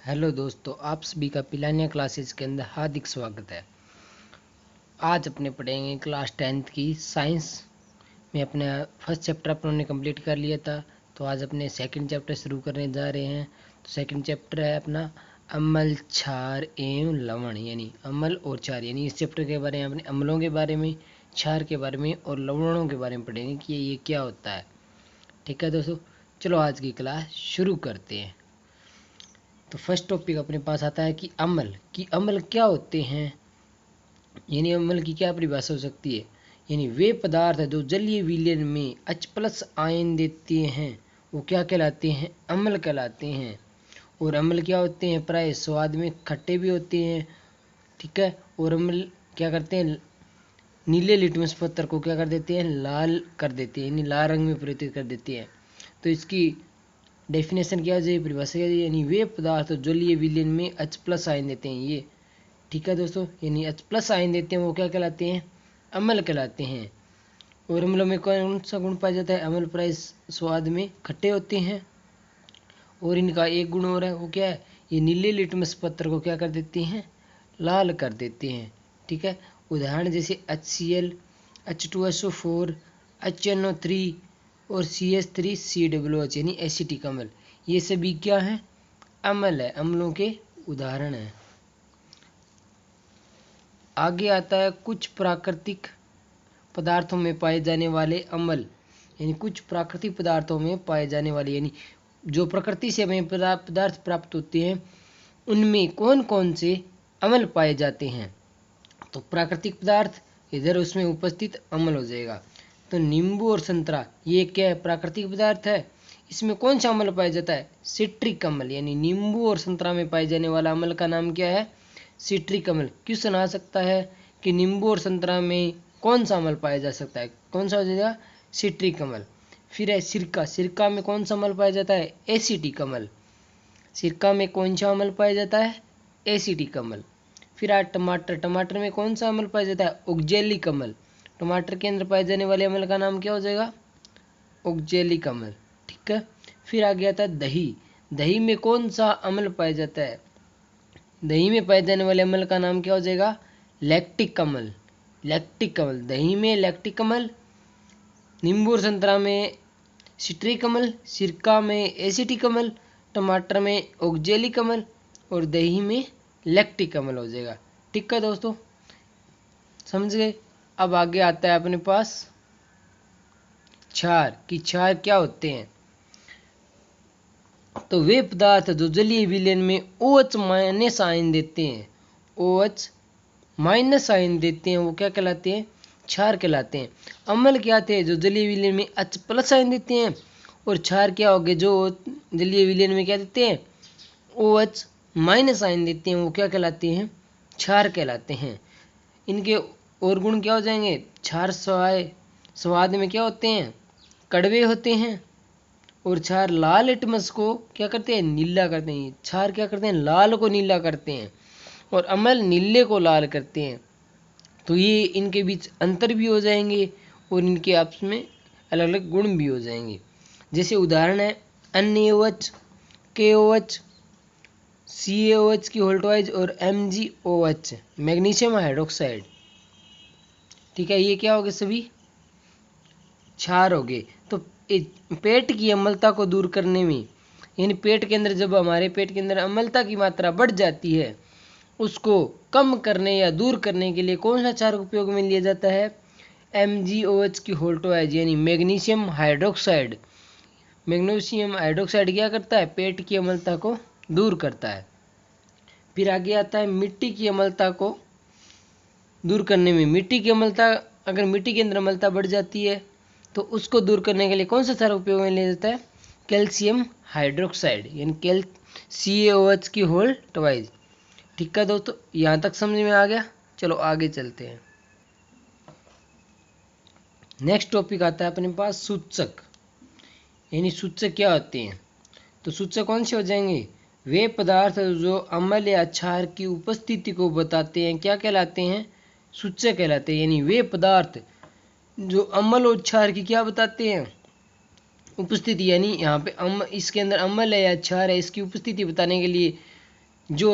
Hello दोस्तों, आप सभी का पिलानिया क्लासेस के अंदर हार्दिक स्वागत है। आज अपने पढ़ेंगे क्लास 10th की साइंस में। अपने फर्स्ट चैप्टर अपन ने कंप्लीट कर लिया था, तो आज अपने सेकंड चैप्टर शुरू करने जा रहे हैं। तो सेकंड चैप्टर है अपना अम्ल, क्षार एवं लवण, यानी अम्ल और क्षार। यानी इस चैप्टर के बारे में अपने अम्लों के बारे में, क्षार के बारे में और लवणों के बारे में पढ़ेंगे कि ये क्या होता है। ठीक है दोस्तों, चलो आज की क्लास शुरू करते हैं। तो फर्स्ट टॉपिक अपने पास आता है कि अम्ल क्या होते हैं, यानी अम्ल की क्या परिभाषा हो सकती है। यानी वे पदार्थ जो जलीय विलयन में H+ आयन देते हैं वो क्या कहलाते हैं, अम्ल कहलाते हैं। और अम्ल क्या होते हैं, प्राय स्वाद में खट्टे भी होते हैं। ठीक है, और अम्ल क्या करते हैं, नीले लिटमस पत्थर को क्या कर देते हैं, लाल कर देते हैं, यानी लाल रंग में परिवर्तित कर देते हैं। तो इसकी डेफिनेशन क्या हो जाएगी, परिभाषा क्या हो जाएगी, यानी वे पदार्थ जलीय विलयन में H+ आयन देते हैं ये। ठीक है दोस्तों, यानी H+ आयन देते हैं वो क्या कहलाते हैं, अम्ल कहलाते हैं। और अम्लों में कौन सा गुण पाया जाता है, अम्ल प्राय स्वाद में खट्टे होते हैं। और इनका एक गुण और है, वो क्या है, ये नीले लिटमस पत्थर को क्या कर देते हैं, लाल कर देते हैं। ठीक है, उदाहरण जैसे HCl, H2SO4, HNO3 और CH3COOH यानी एसिटिक अम्ल, ये सभी क्या है, अम्ल है, अम्लों के उदाहरण हैं। आगे आता है कुछ प्राकृतिक पदार्थों में पाए जाने वाले अम्ल, यानी कुछ प्राकृतिक पदार्थों में पाए जाने वाले, यानी जो प्रकृति से हमें पदार्थ प्राप्त होते हैं उनमें कौन कौन से अम्ल पाए जाते हैं। तो प्राकृतिक पदार्थ इधर उसमें उपस्थित अम्ल हो जाएगा। तो नींबू और संतरा ये क्या है, प्राकृतिक पदार्थ है। इसमें कौन सा अम्ल पाया जाता है, सिट्रिक अम्ल। यानी नींबू और संतरा में पाए जाने वाला अम्ल का नाम क्या है, सिट्रिक अम्ल। क्वेश्चन आ सकता है कि नींबू और संतरा में कौन सा अम्ल पाया जा सकता है, कौन सा हो जाएगा, सिट्रिक अम्ल। फिर है सिरका, सिरका में कौन सा अम्ल पाया जाता है, एसिटिक अम्ल। सिरका में कौन सा अम्ल पाया जाता है, एसिटिक अम्ल। फिर आज टमाटर, टमाटर में कौन सा अम्ल पाया जाता है, ऑक्जेलिक अम्ल। टमाटर के अंदर पाए जाने वाले अम्ल का नाम क्या हो जाएगा, ऑक्जेलिक अम्ल। ठीक है, फिर आ गया था दही, दही में कौन सा अम्ल पाया जाता है, दही में पाए जाने वाले अम्ल का नाम क्या हो जाएगा, लैक्टिक अम्ल। लैक्टिक अम्ल, दही में लैक्टिक अम्ल, नींबू और संतरा में सिट्रिक अम्ल, सिरका में एसिटिक अम्ल, टमाटर में ऑक्जेलिक अम्ल और दही में लैक्टिक अम्ल हो जाएगा। ठीक है दोस्तों, समझ गए। अब आगे आता है अपने पास क्षार, कि क्षार क्या होते हैं। तो वे पदार्थ जो जलीय विलयन में OH- आयन देते हैं, OH- आयन देते हैं वो क्या कहलाते हैं, क्षार कहलाते हैं। अम्ल क्या थे, जो जलीय विलयन में H+ आयन देते हैं। और क्षार क्या हो गए, जो जलीय विलयन में क्या देते हैं, OH- आयन देते हैं वो क्या कहलाते हैं, क्षार कहलाते हैं। इनके और गुण क्या हो जाएंगे, क्षार स्वाद में क्या होते हैं, कड़वे होते हैं। और क्षार लाल लिटमस को क्या करते हैं, नीला करते हैं। क्षार क्या करते हैं, लाल को नीला करते हैं और अम्ल नीले को लाल करते हैं। तो ये इनके बीच अंतर भी हो जाएंगे और इनके आपस में अलग अलग गुण भी हो जाएंगे। जैसे उदाहरण है NaOH, KOH, CaOH की होल्टवाइज और MgOH, मैग्नीशियम हाइड्रोक्साइड। ठीक है, ये क्या हो गए, सभी क्षार हो गए। तो पेट की अम्लता को दूर करने में, यानी पेट के अंदर जब हमारे पेट के अंदर अम्लता की मात्रा बढ़ जाती है उसको कम करने या दूर करने के लिए कौन सा क्षार उपयोग में लिया जाता है, MgOH की होल्टोआइज, यानी मैग्नीशियम हाइड्रोक्साइड। मैग्नीशियम हाइड्रोक्साइड क्या करता है, पेट की अम्लता को दूर करता है। फिर आगे आता है मिट्टी की अम्लता को दूर करने में। मिट्टी की अम्लता, अगर मिट्टी के अंदर अम्लता बढ़ जाती है तो उसको दूर करने के लिए कौन सा क्षार उपयोग में लिया जाता है, कैल्शियम हाइड्रोक्साइड, यानी CaOH की होल ट्वाइस। ठीक है दोस्तों, यहाँ तक समझ में आ गया। चलो आगे चलते हैं। नेक्स्ट टॉपिक आता है अपने पास सूचक, यानी सूचक क्या होते हैं। तो सूचक कौन से हो जाएंगे, वे पदार्थ जो अम्ल या क्षार की उपस्थिति को बताते हैं क्या कहलाते हैं, सूचक कहलाते हैं। यानी वे पदार्थ जो अम्ल और क्षार की क्या बताते हैं, उपस्थिति। यानी यहाँ पे इसके अंदर अम्ल है या क्षार है, इसकी उपस्थिति बताने के लिए जो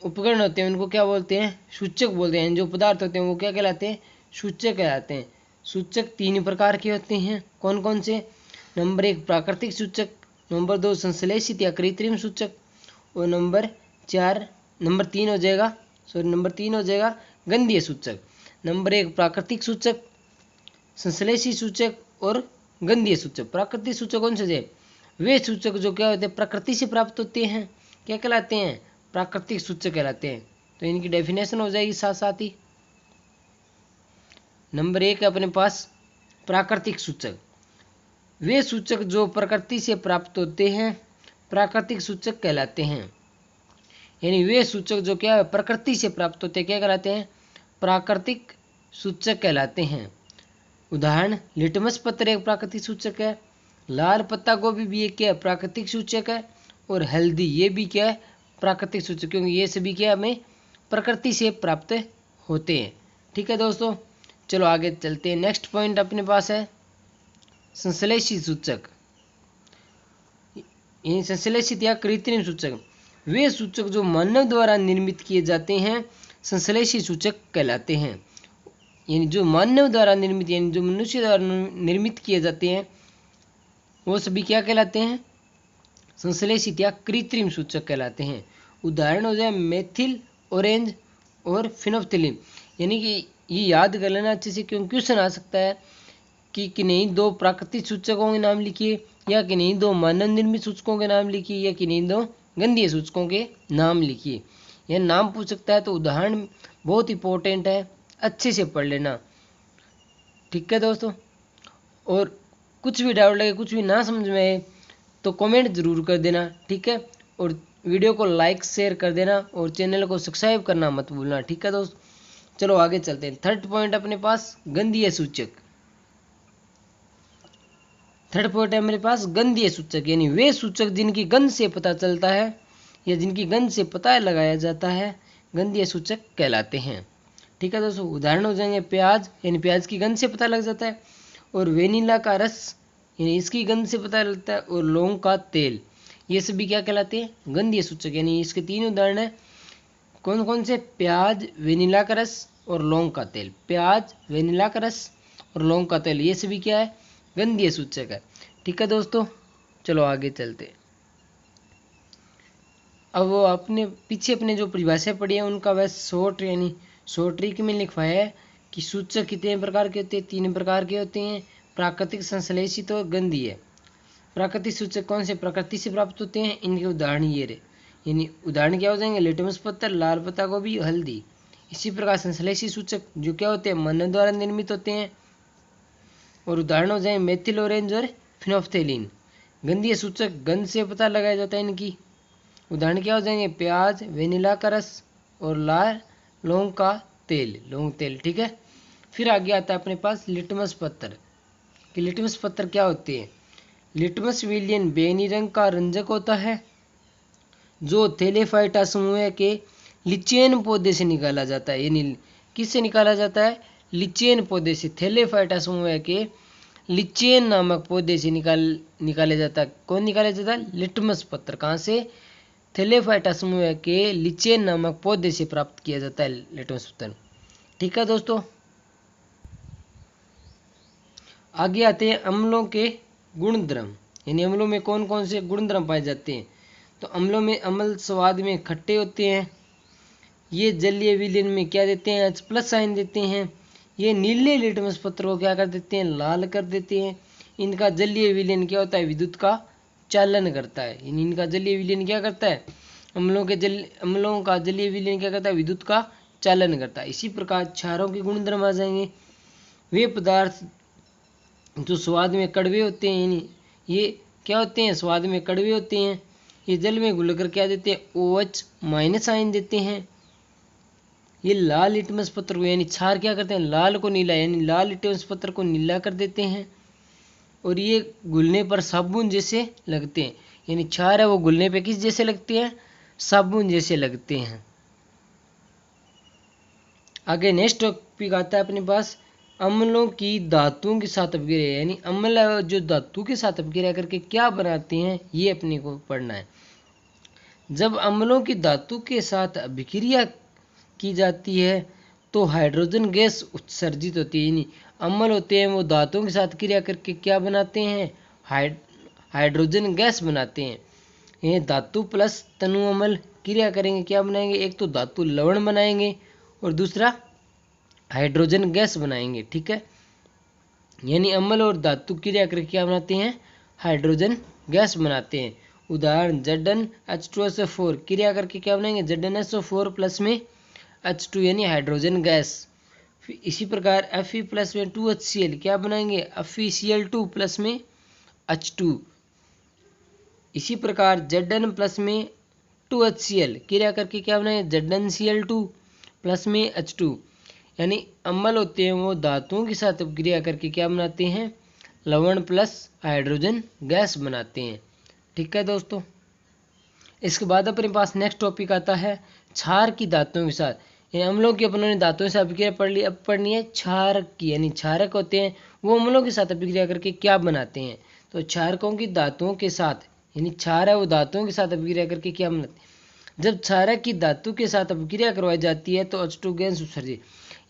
उपकरण होते हैं उनको क्या बोलते हैं? सूचक बोलते हैं। जो पदार्थ होते हैं वो क्या कहलाते हैं? सूचक कहलाते हैं। सूचक 3 प्रकार के होते हैं। कौन कौन से? नंबर 1 प्राकृतिक सूचक, नंबर 2 संश्लेषित या कृत्रिम सूचक, और नंबर 3 हो जाएगा, नंबर 3 हो जाएगा गंधीय सूचक। नंबर 1 प्राकृतिक सूचक, संश्लेषित सूचक और गंधीय सूचक। प्राकृतिक सूचक कौन से है? वे सूचक जो क्या होते हैं? प्रकृति से प्राप्त होते हैं। क्या कहलाते हैं? प्राकृतिक सूचक कहलाते हैं। तो इनकी डेफिनेशन हो जाएगी साथ साथ ही। नंबर 1 है अपने पास प्राकृतिक सूचक। वे सूचक जो प्रकृति से प्राप्त होते हैं प्राकृतिक सूचक कहलाते हैं। यानी वे सूचक जो क्या है? प्रकृति से प्राप्त होते हैं, क्या कहलाते हैं? प्राकृतिक सूचक कहलाते हैं। उदाहरण, लिटमस पत्र एक प्राकृतिक सूचक है, लाल पत्ता गोभी भी एक क्या है? प्राकृतिक सूचक है, और हल्दी ये भी क्या है? प्राकृतिक सूचक, क्योंकि ये सभी क्या हमें प्रकृति से प्राप्त होते हैं। ठीक है दोस्तों, चलो आगे चलते हैं। नेक्स्ट पॉइंट अपने पास है संश्लेषित सूचक। यानी संश्लेषित या कृत्रिम सूचक वे सूचक जो मानव द्वारा निर्मित किए जाते हैं संश्लेषित सूचक कहलाते हैं। यानी जो मानव द्वारा निर्मित, यानी जो मनुष्य द्वारा निर्मित किए जाते हैं वो सभी क्या कहलाते हैं? संश्लेषित या कृत्रिम सूचक कहलाते हैं। उदाहरण हो जाए मेथिल ऑरेंज और फिनोफ्थिलीन। यानी कि ये याद कर लेना अच्छे से, क्योंकि क्वेश्चन आ सकता है कि किन्हीं 2 प्राकृतिक सूचकों के नाम लिखिए, या किन्हीं 2 मानव निर्मित सूचकों के नाम लिखिए, या किन्हीं 2 गंधीय सूचकों के नाम लिखिए। यह नाम पूछ सकता है, तो उदाहरण बहुत इंपॉर्टेंट है, अच्छे से पढ़ लेना। ठीक है दोस्तों, और कुछ भी डाउट लगे, कुछ भी ना समझ में आए तो कमेंट जरूर कर देना। ठीक है, और वीडियो को लाइक शेयर कर देना, और चैनल को सब्सक्राइब करना मत भूलना। ठीक है दोस्त, चलो आगे चलते हैं। थर्ड पॉइंट अपने पास गंधीय सूचक। थर्ड पॉइंट है मेरे पास गंधीय सूचक। यानी वे सूचक जिनकी गंध से पता चलता है या जिनकी गंध से पता लगाया जाता है गंधीय सूचक कहलाते हैं। ठीक है दोस्तों, उदाहरण हो जाएंगे प्याज, यानी प्याज की गंध से पता लग जाता है, और वेनिला का रस, यानी इसकी गंध से पता लगता है, और लौंग का तेल, ये सभी क्या कहलाते हैं? गंधीय सूचक। यानी इसके 3 उदाहरण है। कौन कौन से? प्याज, वेनिला का रस और लौंग का तेल। प्याज, वेनिला का रस और लौंग का तेल, ये सभी क्या है? गंधीय सूचक है। ठीक है दोस्तों, चलो आगे चलते। अब वो अपने पीछे अपने जो परिभाषा पढ़ी है उनका वह शॉर्ट, यानी शॉर्ट ट्रिक में लिखवाया है कि सूचक कितने प्रकार के होते हैं? 3 प्रकार के होते हैं, प्राकृतिक, संश्लेषित और गंधीय। प्राकृतिक सूचक कौन से? प्रकृति से प्राप्त होते हैं। इनके उदाहरण ये रहे, यानी उदाहरण क्या हो जाएंगे? लिटमस पत्थर, लाल पत्ता गोभी, हल्दी। इसी प्रकार संश्लेषित सूचक जो क्या होते हैं? मानव द्वारा निर्मित होते हैं, और उदाहरण हो जाए मेथिल ऑरेंज और फिनोफ्थेलिन। गंधीय सूचक गंध से पता लगाया जाता है इनकी। उदाहरण क्या हो जाएंगे? प्याज, वेनिला का रस और लाल लौंग का तेल, लौंग तेल। ठीक है, फिर आगे आता है अपने पास लिटमस पत्थर। कि लिटमस पत्थर क्या होते हैं? लिटमस विलियन बैंगनी रंग का रंजक होता है जो थैलेफाइटा समूह के लिचेन पौधे से निकाला जाता है। यानी किससे निकाला जाता है? लिचेन पौधे से। थैलेफाइटा समूह के लिचेन नामक पौधे से निकाले जाता है। कौन निकाला जाता है? लिटमस पत्थर। कहाँ से? थैलेफाइटा समूह के लिचेन नामक पौधे से प्राप्त किया जाता है लिटमस पत्थर। ठीक है दोस्तों, आगे आते हैं अम्लों के गुणधर्म। यानी अम्लों में कौन कौन से गुणधर्म पाए जाते हैं? तो अम्लों में अम्ल स्वाद में खट्टे होते हैं। ये जलीय विलयन में क्या देते हैं? प्लस साइन देते हैं। ये नीले लिटमस पत्र को क्या कर देते हैं? लाल कर देते हैं। इनका जलीय विलयन क्या होता है? विद्युत का चालन करता है। यानी इनका जलीय विलयन क्या करता है? अम्लों का जलीय विलयन क्या करता है? विद्युत का चालन करता है। इसी प्रकार क्षारों के गुणधर्म आ जाएंगे। वे पदार्थ जो स्वाद में कड़वे होते हैं, यानी ये क्या होते हैं? स्वाद में कड़वे होते हैं। ये जल में घुलकर क्या देते हैं? OH माइनस आयन देते हैं। ये लाल लिटमस पत्र को, यानी क्षार क्या करते हैं? लाल को नीला, यानी लाल लिटमस पत्र को नीला कर देते हैं। और ये घुलने पर साबुन जैसे लगते हैं। यानी क्षार है वो घुलने पे किस जैसे लगते हैं? साबुन जैसे लगते हैं। आगे नेक्स्ट टॉपिक आता है अपने पास अम्लों की धातुओं के साथ अपक्रिया। यानी अम्ल जो धातु के साथ अपक्रिया करके क्या बनाते हैं ये अपने को पढ़ना है। जब अम्लों की धातु के साथ अभिक्रिया की जाती है तो हाइड्रोजन गैस उत्सर्जित होती है। यानी अम्ल होते हैं वो धातुओं के साथ क्रिया करके क्या बनाते हैं, हाइड्रोजन गैस बनाते हैं। ये धातु प्लस तनु अम्ल क्रिया करेंगे, क्या बनाएंगे, एक तो धातु लवण बनाएंगे और दूसरा हाइड्रोजन गैस बनाएंगे। ठीक है, यानी अम्ल और धातु क्रिया करके क्या बनाते हैं, हाइड्रोजन गैस बनाते हैं। उदाहरण ZnH2SO4 क्रिया करके क्या बनाएंगे, ZnSO4 प्लस में H2 यानी हाइड्रोजन गैस। इसी प्रकार Fe प्लस में 2HCl क्या बनाएंगे, FeCl2 प्लस में H2। इसी प्रकार Zn प्लस में 2HCl क्रिया करके क्या बनाएंगे, ZnCl2 प्लस में H2। यानी अम्ल होते हैं वो धातुओं के साथ क्रिया करके क्या बनाते हैं, लवण प्लस हाइड्रोजन गैस बनाते हैं। ठीक है दोस्तों, इसके बाद अपने पास नेक्स्ट टॉपिक आता है क्षार की धातुओं के साथ। यानी अम्लों की अपनों ने धातुओं से अभिक्रिया पढ़ ली, अब पढ़नी है क्षारक की। यानी क्षारक होते हैं वो अम्लों के साथ अभिक्रिया करके क्या बनाते हैं। तो क्षारकों की धातुओं के साथ, यानी क्षार है वो धातुओं के साथ अभिक्रिया करके क्या बनाते हैं। जब क्षारक की धातु के साथ अभिक्रिया करवाई जाती है तो H2 गैस उत्सर्जित,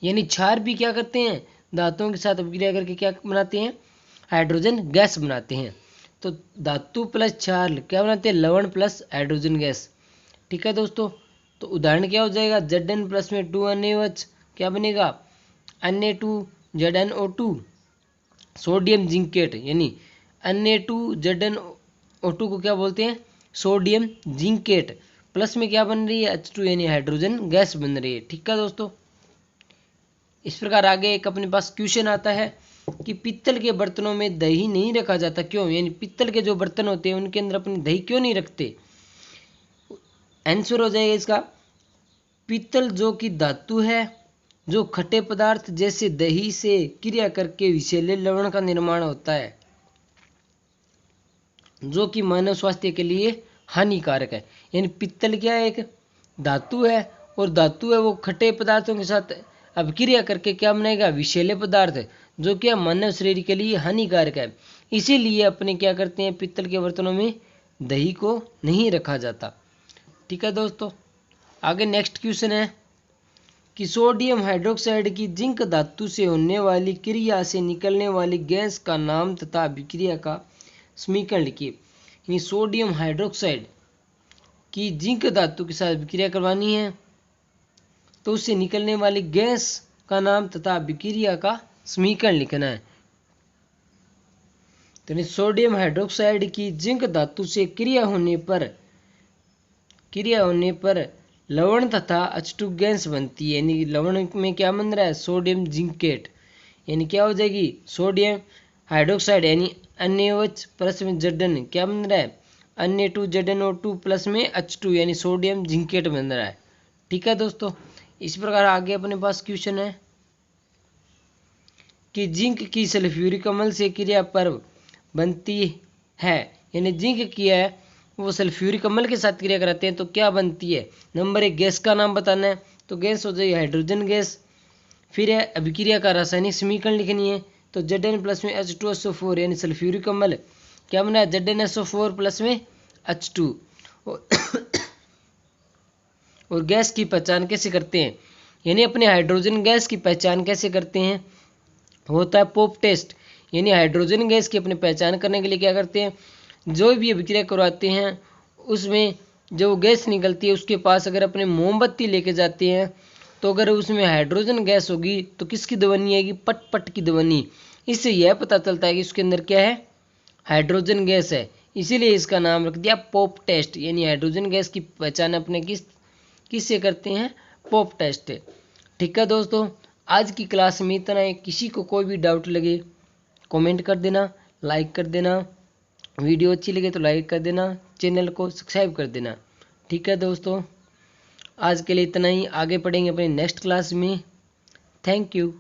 यानी क्षार भी क्या करते हैं, धातुओं के साथ अभिक्रिया करके क्या बनाते हैं, हाइड्रोजन गैस बनाते हैं। तो धातु प्लस क्षार क्या बनाते हैं, लवण प्लस हाइड्रोजन गैस। ठीक है दोस्तों, तो उदाहरण क्या हो जाएगा, Zn प्लस में 2NaOH क्या बनेगा, Na2ZnO2 सोडियम जिंकेट। यानी Na2ZnO2 को क्या बोलते हैं, सोडियम जिंकेट। प्लस में क्या बन रही है, H2 यानी हाइड्रोजन गैस बन रही है। ठीक है दोस्तों, इस प्रकार आगे एक अपने पास क्वेश्चन आता है कि पित्तल के बर्तनों में दही नहीं रखा जाता क्यों। यानी पित्तल के जो बर्तन होते हैं उनके अंदर अपनी दही क्यों नहीं रखते। आंसर हो जाएगा इसका, पित्तल जो कि धातु है जो खट्टे पदार्थ जैसे दही से क्रिया करके विषैले लवण का निर्माण होता है, जो कि मानव स्वास्थ्य के लिए हानिकारक है। यानी पित्तल क्या है, एक धातु है और धातु है वो खट्टे पदार्थों के साथ अभिक्रिया करके क्या बनेगा, विषैले पदार्थ, जो कि मानव शरीर के लिए हानिकारक है। इसीलिए अपने क्या करते हैं, पित्तल के बर्तनों में दही को नहीं रखा जाता। ठीक है दोस्तों, आगे नेक्स्ट क्वेश्चन है कि सोडियम हाइड्रोक्साइड की जिंक धातु से होने वाली क्रिया से निकलने वाली गैस का नाम तथा अभिक्रिया का समीकरण लिखिए। यानी सोडियम हाइड्रोक्साइड की जिंक धातु के साथ अभिक्रिया करवानी है तो उससे निकलने वाली गैस का नाम तथा अभिक्रिया का समीकरण लिखना है। तो सोडियम हाइड्रोक्साइड की जिंक धातु से क्रिया होने पर लवण तथा H2 गैस बनती है। यानी लवण में क्या बन रहा है, सोडियम जिंकेट। यानी क्या हो जाएगी, सोडियम हाइड्रोक्साइड यानी NaOH प्लस में Zn क्या बन रहा है, Na2ZnO2 प्लस में H2 यानी सोडियम जिंकेट बन रहा है। ठीक है दोस्तों, इस प्रकार आगे अपने पास क्वेश्चन है कि जिंक की सल्फ्यूरिक अम्ल से क्रिया पर बनती है। यानी जिंक किया है वो सल्फ्यूरिक अम्ल के साथ क्रिया कराते हैं तो क्या बनती है। नंबर 1 गैस का नाम बताना है, तो गैस हो जाएगी हाइड्रोजन गैस। फिर है अभिक्रिया का रासायनिक समीकरण लिखनी है, तो Zn प्लस में H2SO4 यानी सल्फ्यूरिक अम्ल क्या बना है, ZnSO4 प्लस में H2। और गैस की पहचान कैसे करते हैं, यानी अपने हाइड्रोजन गैस की पहचान कैसे करते हैं, होता है पोप टेस्ट। यानी हाइड्रोजन गैस की अपनी पहचान करने के लिए क्या करते हैं, जो भी अभिक्रिया करवाते हैं उसमें जो गैस निकलती है उसके पास अगर अपने मोमबत्ती लेके जाते हैं तो अगर उसमें हाइड्रोजन गैस होगी तो किसकी ध्वनि आएगी, पट पट की ध्वनि। इससे यह पता चलता है कि उसके अंदर क्या है, हाइड्रोजन गैस है। इसीलिए इसका नाम रख दिया पोप टेस्ट। यानी हाइड्रोजन गैस की पहचान अपने किससे करते हैं, पोप टेस्ट। ठीक है दोस्तों, आज की क्लास में इतना है। किसी को कोई भी डाउट लगे कमेंट कर देना, लाइक कर देना, वीडियो अच्छी लगे तो लाइक कर देना, चैनल को सब्सक्राइब कर देना। ठीक है दोस्तों, आज के लिए इतना ही, आगे पढ़ेंगे अपने नेक्स्ट क्लास में। Thank you.